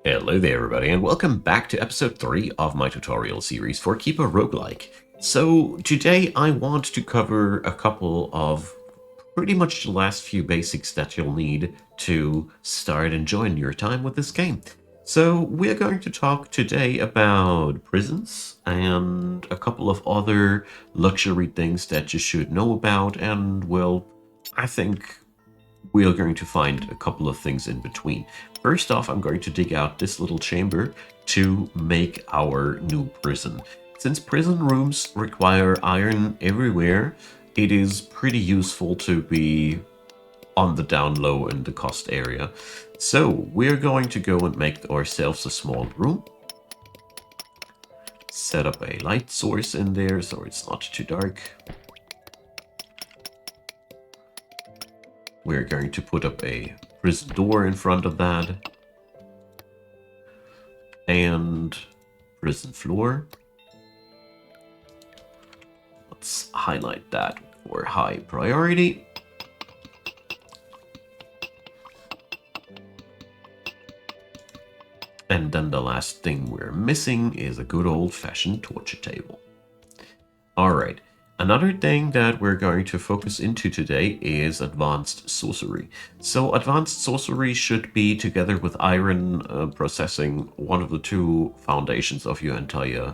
Hello there everybody, and welcome back to episode 3 of my tutorial series for Keeper Roguelike. So today I want to cover a couple of pretty much the last few basics that you'll need to start enjoying your time with this game. So we're going to talk today about prisons and a couple of other luxury things that you should know about, and well, I think we are going to find a couple of things in between. First off, I'm going to dig out this little chamber to make our new prison. Since prison rooms require iron everywhere, it is pretty useful to be on the down low in the cost area. So we're going to go and make ourselves a small room. Set up a light source in there so it's not too dark. We're going to put up a prison door in front of that. And prison floor. Let's highlight that for high priority. And then the last thing we're missing is a good old-fashioned torture table. Alright. Another thing that we're going to focus into today is advanced sorcery. So advanced sorcery should be, together with iron processing, one of the two foundations of your entire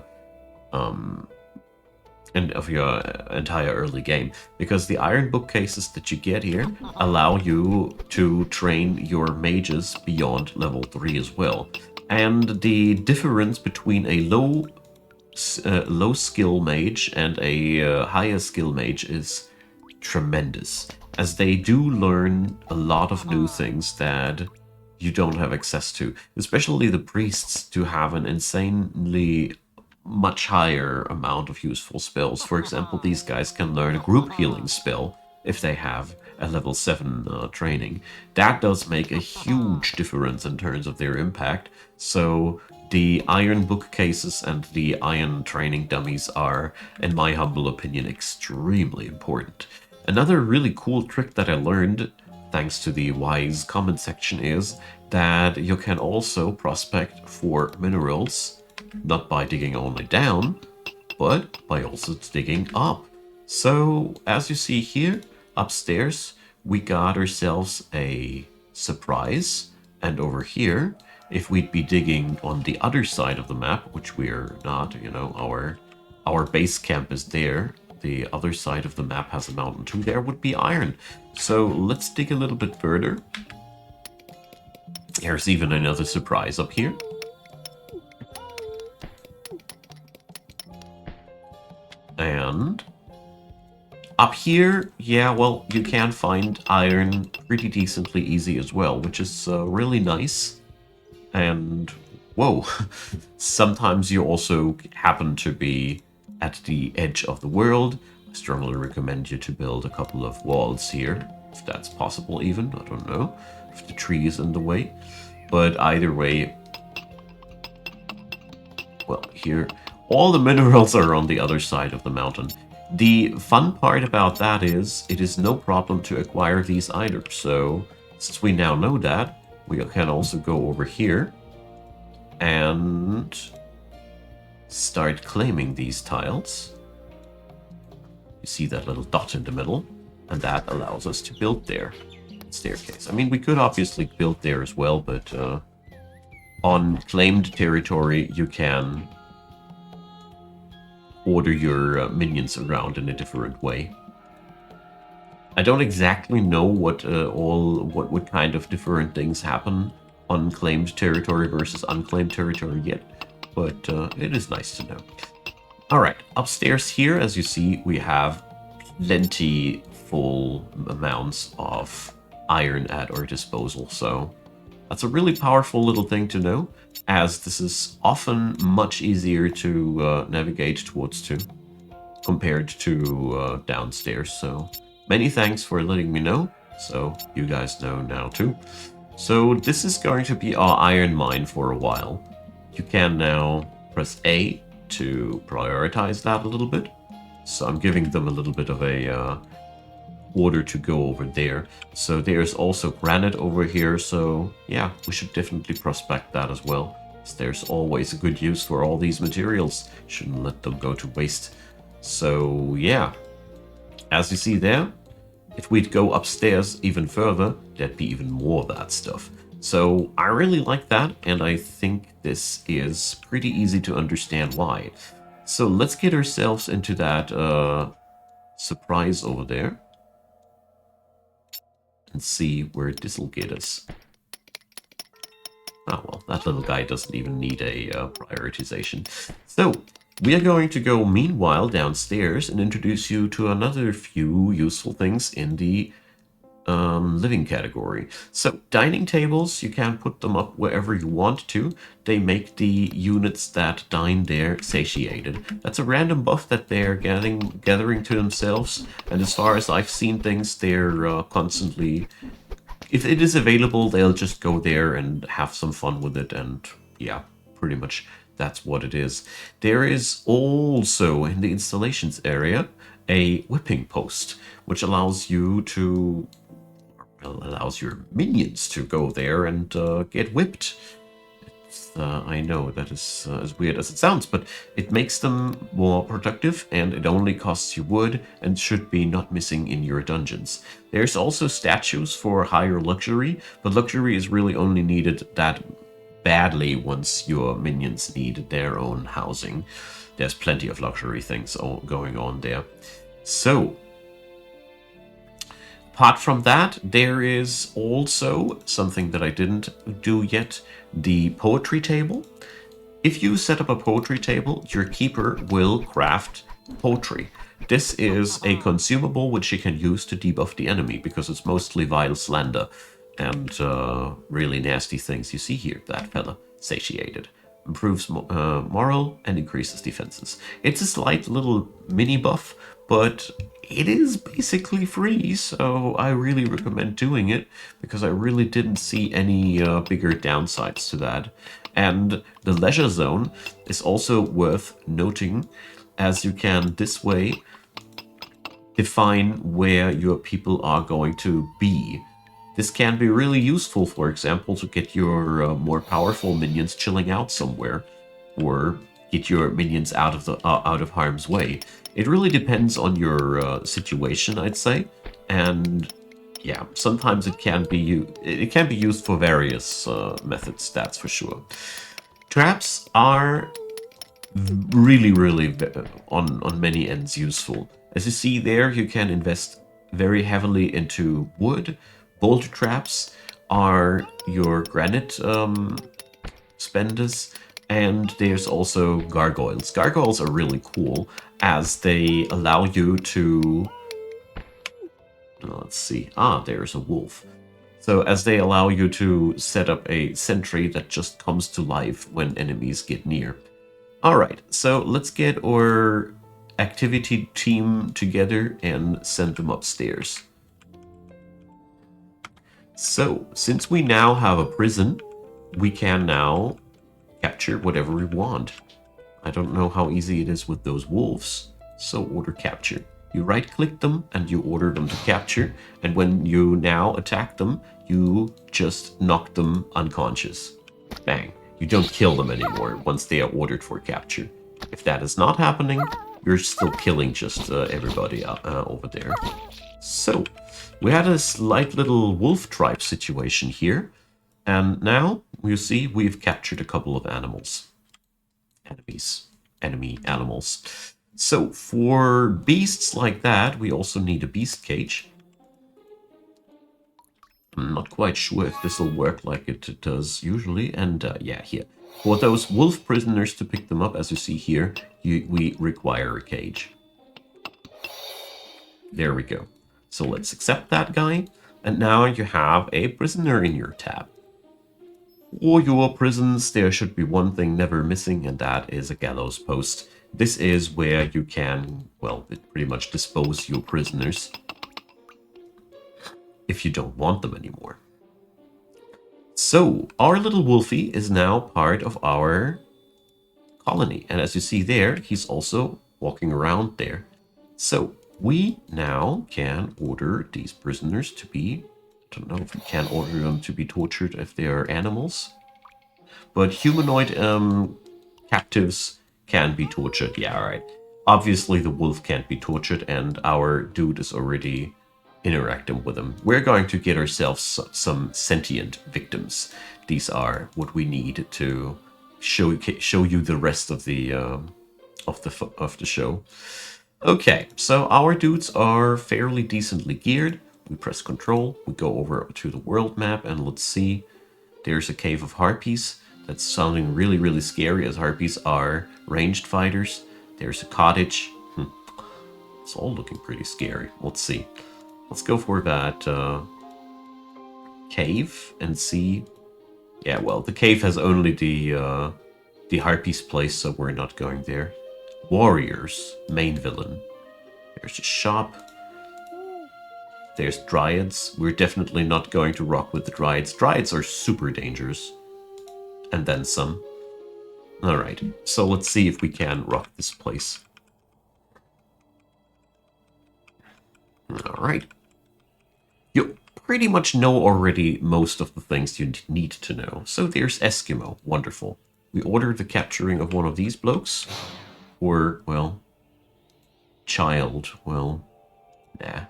early game, because the iron bookcases that you get here allow you to train your mages beyond level 3 as well. And the difference between a low skill mage and a higher skill mage is tremendous, as they do learn a lot of new things that you don't have access to. Especially the priests do have an insanely much higher amount of useful spells. For example, these guys can learn a group healing spell if they have a level 7 training. That does make a huge difference in terms of their impact. So the iron bookcases and the iron training dummies are, in my humble opinion, extremely important. Another really cool trick that I learned, thanks to the wise comment section, is that you can also prospect for minerals, not by digging only down, but by also digging up. So, as you see here, upstairs, we got ourselves a surprise, and over here, if we'd be digging on the other side of the map, which we're not, you know, our base camp is there. The other side of the map has a mountain too. There would be iron. So let's dig a little bit further. There's even another surprise up here. And up here, yeah, well, you can find iron pretty decently easy as well, which is really nice. And, whoa, sometimes you also happen to be at the edge of the world. I strongly recommend you to build a couple of walls here, if that's possible even. I don't know if the tree is in the way. But either way, well, here, all the minerals are on the other side of the mountain. The fun part about that is, it is no problem to acquire these either. So, since we now know that, we can also go over here and start claiming these tiles. You see that little dot in the middle, and that allows us to build their staircase. I mean, we could obviously build there as well, but on claimed territory, you can order your minions around in a different way. I don't exactly know what kind of different things happen on claimed territory versus unclaimed territory yet, but it is nice to know. Alright, upstairs here, as you see, we have plenty full amounts of iron at our disposal, so that's a really powerful little thing to know, as this is often much easier to navigate towards compared to downstairs. So many thanks for letting me know, so you guys know now too. So this is going to be our iron mine for a while. You can now press A to prioritize that a little bit. So I'm giving them a little bit of a order to go over there. So there's also granite over here, so yeah, we should definitely prospect that as well. There's always a good use for all these materials. Shouldn't let them go to waste. So yeah, as you see there, if we'd go upstairs even further, there'd be even more of that stuff. So I really like that, and I think this is pretty easy to understand why. So let's get ourselves into that surprise over there and see where this will get us. Oh well, that little guy doesn't even need a prioritization. So we are going to go meanwhile downstairs and introduce you to another few useful things in the living category. So dining tables, you can put them up wherever you want to. They make the units that dine there satiated. That's a random buff that they're gathering to themselves, and as far as I've seen things, they're constantly, if it is available, they'll just go there and have some fun with it, and yeah, pretty much that's what it is. There is also in the installations area a whipping post, which allows you to allows your minions to go there and get whipped. I know that is as weird as it sounds, but it makes them more productive, and it only costs you wood and should be not missing in your dungeons. There's also statues for higher luxury, but luxury is really only needed that badly once your minions need their own housing. There's plenty of luxury things going on there. So, apart from that, there is also something that I didn't do yet, the poetry table. If you set up a poetry table, your keeper will craft poetry. This is a consumable which you can use to debuff the enemy, because it's mostly vile slander and really nasty things. You see here, that fella, satiated. Improves moral and increases defenses. It's a slight little mini buff, but it is basically free, so I really recommend doing it, because I really didn't see any bigger downsides to that. And the leisure zone is also worth noting, as you can this way define where your people are going to be. This can be really useful, for example, to get your more powerful minions chilling out somewhere, or get your minions out of harm's way. It really depends on your situation, I'd say, and yeah, sometimes it can be used for various methods. That's for sure. Traps are really on many ends useful. As you see there, you can invest very heavily into wood. Boulder traps are your granite spenders, and there's also gargoyles. Gargoyles are really cool, as they allow you to... let's see. There's a wolf. So as they allow you to set up a sentry that just comes to life when enemies get near. Alright, so let's get our activity team together and send them upstairs. So, since we now have a prison, we can now capture whatever we want. I don't know how easy it is with those wolves, so order capture. You right-click them and you order them to capture, and when you now attack them, you just knock them unconscious. Bang. You don't kill them anymore once they are ordered for capture. If that is not happening, you're still killing just everybody over there. So, we had a slight little wolf tribe situation here, and now you see we've captured a couple of animals. Enemy animals. So, for beasts like that, we also need a beast cage. I'm not quite sure if this will work like it does usually, and yeah, here. For those wolf prisoners to pick them up, as you see here, we require a cage. There we go. So let's accept that guy, and now you have a prisoner in your tab. For your prisons, there should be one thing never missing, and that is a gallows post. This is where you can, well, pretty much dispose your prisoners if you don't want them anymore. So, our little Wolfie is now part of our colony, and as you see there, he's also walking around there. So, we now can order these prisoners to be... I don't know if we can order them to be tortured if they are animals. But humanoid captives can be tortured. Yeah, alright. Obviously the wolf can't be tortured and our dude is already interacting with him. We're going to get ourselves some sentient victims. These are what we need to show you the rest of the show. Okay, so our dudes are fairly decently geared. We press control, we go over to the world map, and let's see. There's a cave of harpies. That's sounding really, really scary, as harpies are ranged fighters. There's a cottage. It's all looking pretty scary. Let's see. Let's go for that cave and see. Yeah, well, the cave has only the harpies place, so we're not going there. Warriors, main villain. There's a shop. There's dryads. We're definitely not going to rock with the dryads. Dryads are super dangerous. And then some. Alright, so let's see if we can rock this place. Alright. You pretty much know already most of the things you need to know. So there's Eskimo. Wonderful. We ordered the capturing of one of these blokes. Or, well, child. Well, nah.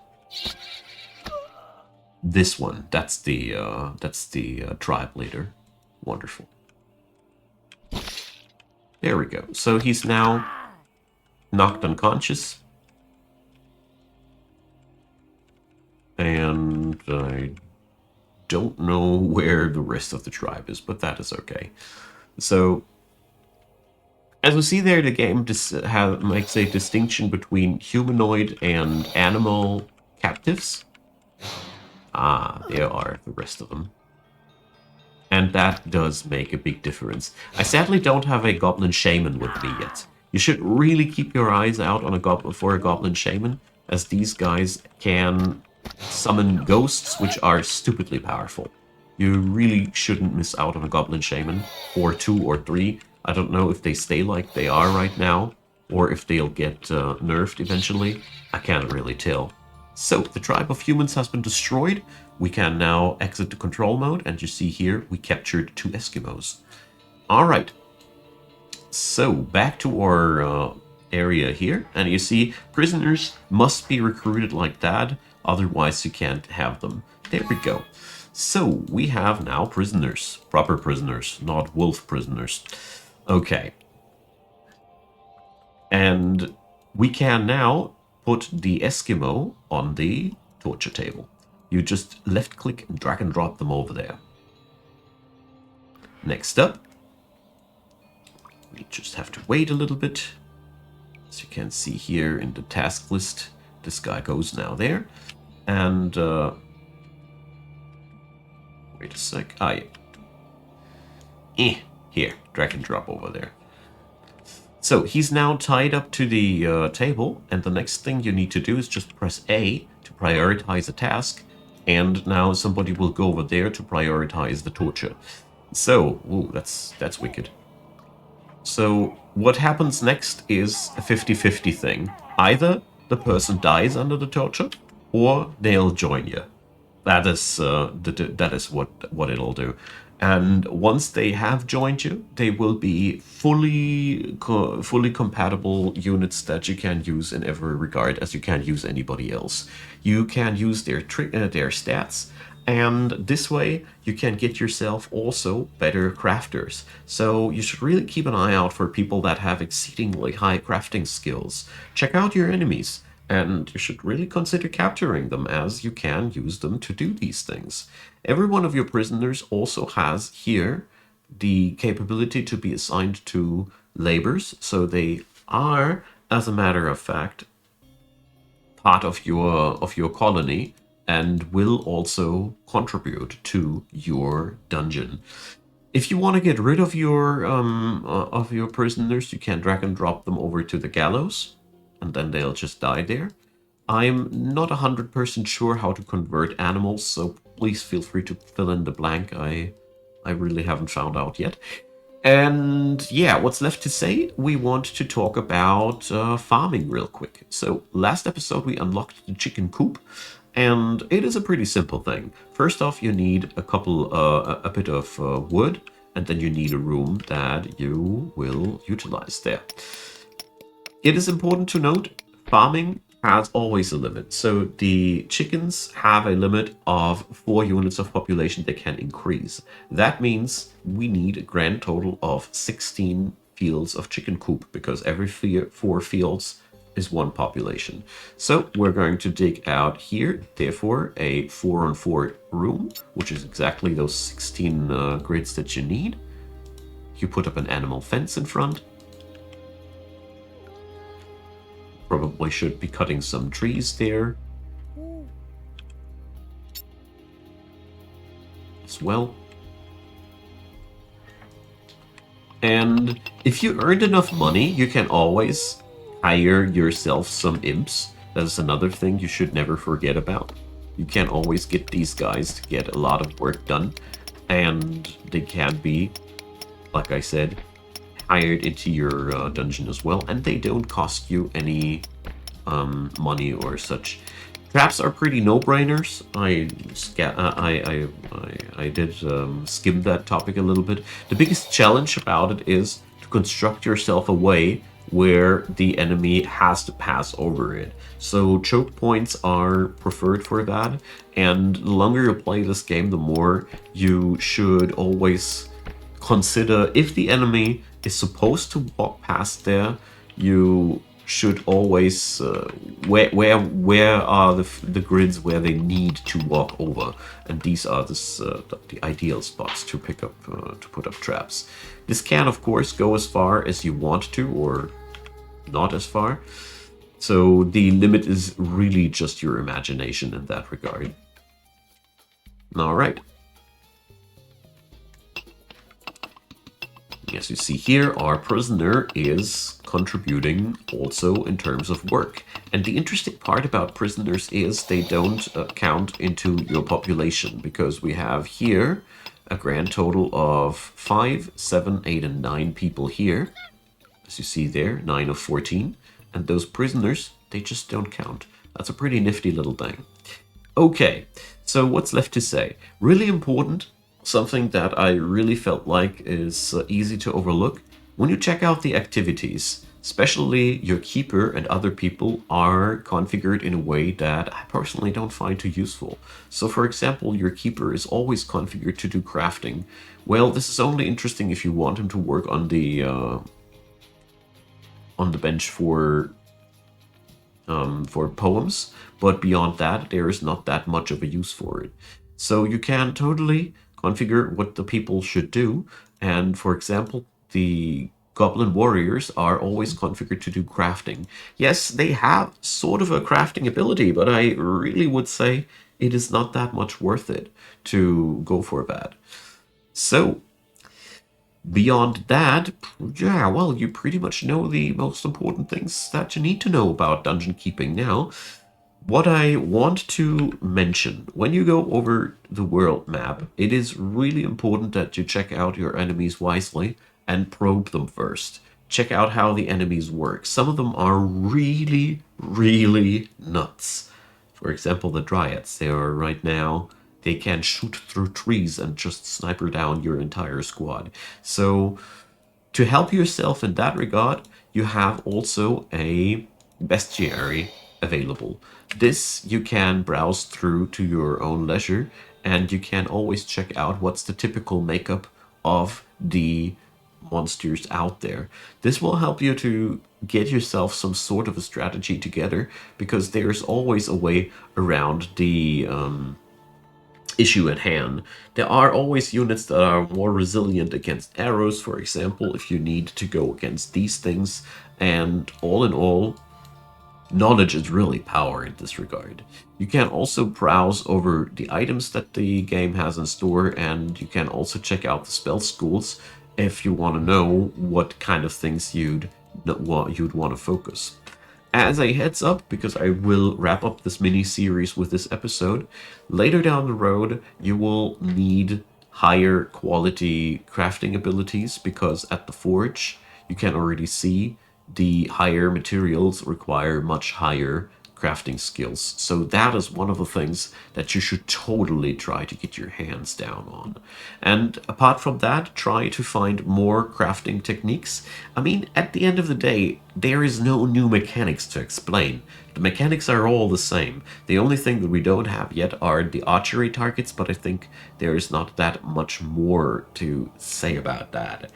This one. That's the tribe leader. Wonderful. There we go. So he's now knocked unconscious. And I don't know where the rest of the tribe is, but that is okay. So, as we see there, the game makes a distinction between humanoid and animal captives. Ah, there are the rest of them. And that does make a big difference. I sadly don't have a goblin shaman with me yet. You should really keep your eyes out on for a goblin shaman, as these guys can summon ghosts, which are stupidly powerful. You really shouldn't miss out on a goblin shaman, or 2 or 3. I don't know if they stay like they are right now, or if they'll get nerfed eventually. I can't really tell. So, the tribe of humans has been destroyed. We can now exit the control mode, and you see here, we captured 2 Eskimos. Alright. So, back to our area here, and you see, prisoners must be recruited like that, otherwise you can't have them. There we go. So, we have now prisoners. Proper prisoners, not wolf prisoners. Okay. And we can now put the Eskimo on the torture table. You just left click and drag and drop them over there. Next up, we just have to wait a little bit. As you can see here in the task list, this guy goes now there. And wait a sec. Ah, yeah. Here, drag and drop over there. So he's now tied up to the table, and the next thing you need to do is just press A to prioritize a task, and now somebody will go over there to prioritize the torture. So, ooh, that's wicked. So what happens next is a 50-50 thing. Either the person dies under the torture, or they'll join you. That is what it'll do. And once they have joined you, they will be fully compatible units that you can use in every regard as you can use anybody else. You can use their stats, and this way you can get yourself also better crafters. So you should really keep an eye out for people that have exceedingly high crafting skills. Check out your enemies. And you should really consider capturing them, as you can use them to do these things. Every one of your prisoners also has here the capability to be assigned to labors, so they are, as a matter of fact, part of your colony and will also contribute to your dungeon. If you want to get rid of your prisoners, you can drag and drop them over to the gallows, and then they'll just die there. I'm not 100% sure how to convert animals, so please feel free to fill in the blank. I really haven't found out yet. And yeah, what's left to say? We want to talk about farming real quick. So last episode we unlocked the chicken coop, and it is a pretty simple thing. First off, you need a bit of wood, and then you need a room that you will utilize there. It is important to note, farming has always a limit. So the chickens have a limit of 4 units of population they can increase. That means we need a grand total of 16 fields of chicken coop, because every 4 fields is 1 population. So we're going to dig out here, therefore, a 4-on-4 room, which is exactly those 16 grids that you need. You put up an animal fence in front. Probably should be cutting some trees there as well. And if you earned enough money, you can always hire yourself some imps. That is another thing you should never forget about. You can always get these guys to get a lot of work done, and they can be, like I said, hired into your dungeon as well, and they don't cost you any money or such. Traps are pretty no-brainers. I did skim that topic a little bit. The biggest challenge about it is to construct yourself a way where the enemy has to pass over it. So choke points are preferred for that, and the longer you play this game, the more you should always consider, if the enemy is supposed to walk past there, you should always where are the grids where they need to walk over, and these are the ideal spots to pick up to put up traps. This can of course go as far as you want to, or not as far, so the limit is really just your imagination in that regard. All right. As you see here, our prisoner is contributing also in terms of work. And the interesting part about prisoners is they don't count into your population, because we have here a grand total of 5, 7, 8, and 9 people here. As you see there, 9 of 14. And those prisoners, they just don't count. That's a pretty nifty little thing. Okay, so what's left to say? Really important. Something that I really felt like is easy to overlook. When you check out the activities, especially your keeper and other people are configured in a way that I personally don't find too useful. So for example, your keeper is always configured to do crafting. Well, this is only interesting if you want him to work on the bench for poems, but beyond that, there is not that much of a use for it. So you can totally configure what the people should do. And for example, the goblin warriors are always configured to do crafting. Yes, they have sort of a crafting ability, but I really would say it is not that much worth it to go for that. So beyond that, yeah, well, you pretty much know the most important things that you need to know about dungeon keeping now. What I want to mention, when you go over the world map, it is really important that you check out your enemies wisely and probe them first. Check out how the enemies work. Some of them are really, really nuts. For example, the dryads, they are right now, they can shoot through trees and just sniper down your entire squad. So to help yourself in that regard, you have also a bestiary available. This you can browse through to your own leisure, and you can always check out what's the typical makeup of the monsters out there. This will help you to get yourself some sort of a strategy together, because there's always a way around the issue at hand. There are always units that are more resilient against arrows, for example, if you need to go against these things, and all in all, knowledge is really power in this regard. You can also browse over the items that the game has in store, and you can also check out the spell schools if you want to know what kind of things you'd want to focus. As a heads up, because I will wrap up this mini series with this episode, later down the road you will need higher quality crafting abilities, because at the forge you can already see the higher materials require much higher crafting skills. So that is one of the things that you should totally try to get your hands down on. And apart from that, try to find more crafting techniques. I mean, at the end of the day, there is no new mechanics to explain. The mechanics are all the same. The only thing that we don't have yet are the archery targets, but I think there is not that much more to say about that.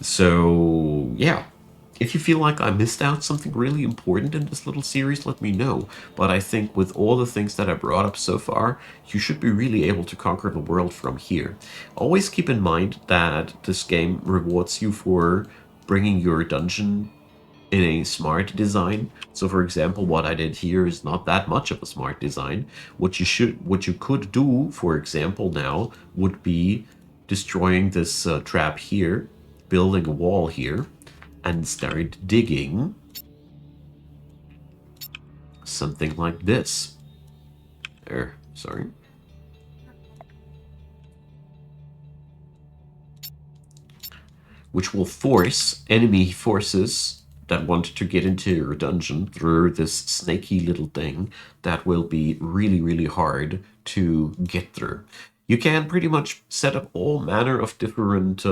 So, yeah. If you feel like I missed out something really important in this little series, let me know. But I think with all the things that I brought up so far, you should be really able to conquer the world from here. Always keep in mind that this game rewards you for bringing your dungeon in a smart design. So for example, what I did here is not that much of a smart design. What you could do, for example, now would be destroying this trap here, building a wall here, and start digging something like this. There, sorry. Which will force enemy forces that want to get into your dungeon through this snaky little thing that will be really, really hard to get through. You can pretty much set up all manner of different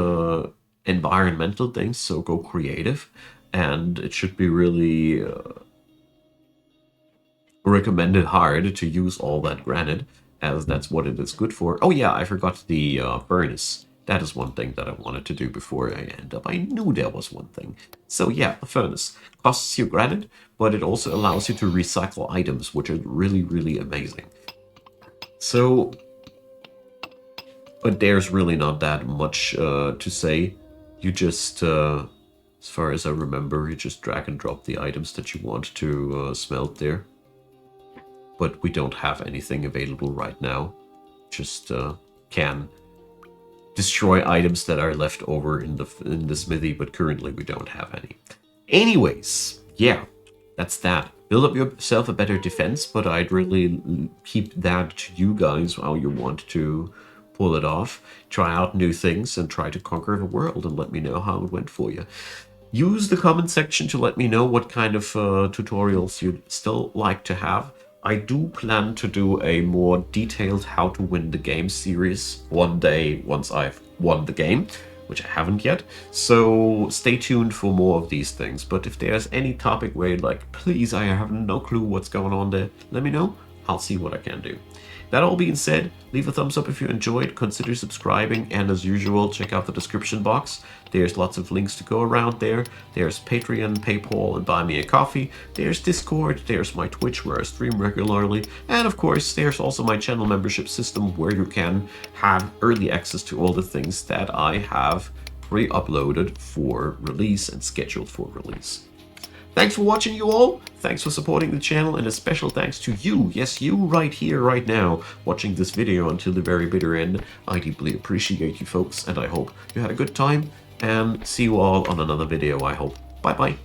environmental things, so go creative, and it should be really recommended hard to use all that granite, as that's what it is good for. Oh yeah, I forgot the furnace. That is one thing that I wanted to do before I end up. I knew there was one thing. So yeah, the furnace costs you granite, but it also allows you to recycle items, which are really, really amazing. So, but there's really not that much to say. You just, as far as I remember, you just drag and drop the items that you want to smelt there. But we don't have anything available right now. Just can destroy items that are left over in the smithy, but currently we don't have any. Anyways, yeah, that's that. Build up yourself a better defense, but I'd really keep that to you guys how you want to pull it off. Try out new things and try to conquer the world, and let me know how it went for you. Use the comment section to let me know what kind of tutorials you'd still like to have. I do plan to do a more detailed how to win the game series one day once I've won the game, which I haven't yet. So stay tuned for more of these things. But if there's any topic where you're like, please, I have no clue what's going on there, let me know. I'll see what I can do. That all being said, leave a thumbs up if you enjoyed, consider subscribing, and as usual, check out the description box. There's lots of links to go around there. There's Patreon, PayPal, and Buy Me a Coffee. There's Discord, there's my Twitch where I stream regularly, and of course, there's also my channel membership system where you can have early access to all the things that I have pre-uploaded for release and scheduled for release. Thanks for watching, you all. Thanks for supporting the channel, and a special thanks to you, yes, you right here, right now, watching this video until the very bitter end. I deeply appreciate you folks, and I hope you had a good time, and see you all on another video, I hope. Bye-bye.